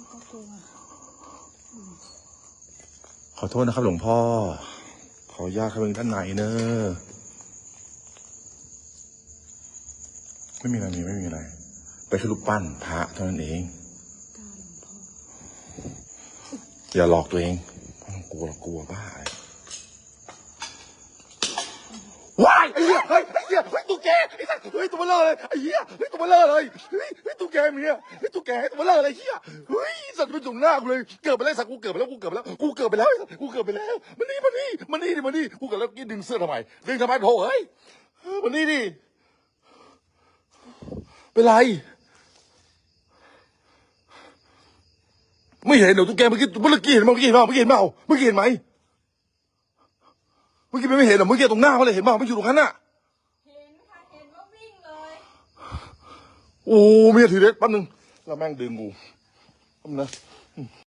ขอโทษนะครับหลวงพ่อขออนุญาตเข้าไปด้านในเนอะไม่มีอะไรไม่มีอะไรไปแค่รูปปั้นพระเท่านั้นเองอย่าหลอกตัวเองกลัวบ้าว้ายไอ้เหี้ยเฮ้ยตุ๊กแกไอ้สัตว์เฮ้ยตัวเบลอเลยไอ้เหี้ยเฮ้ยตัวเบลอเลยเฮ้ยตุ๊กแกมีเนี่ยเฮ้ยตุ๊กแกตัวเบลอเลยเหี้ยเฮ้ยสัตว์เป็นจุ่มหน้ากูเลยเกิดไปแล้วสัตว์กูเกิดไปแล้วมันนี่กูเกิดแล้วกินดึงเสื้อทำไมโถเฮ้ยมันนี่ดิเป็นไรไม่เห็นเหรอตุ๊กแกเมื่อกี้เห็นไหมไม่เห็นไหมไม่เห็นไหมตรงหน้าเขาเลยเห็นเปล่าไม่อยู่ตรงนั้นน่ะเห็นค่ะเห็นว่าวิ่งเลยโอ้เมียถือเด็ดแป๊บนึงแล้วแม่งดึงกูแป๊บนึงนะ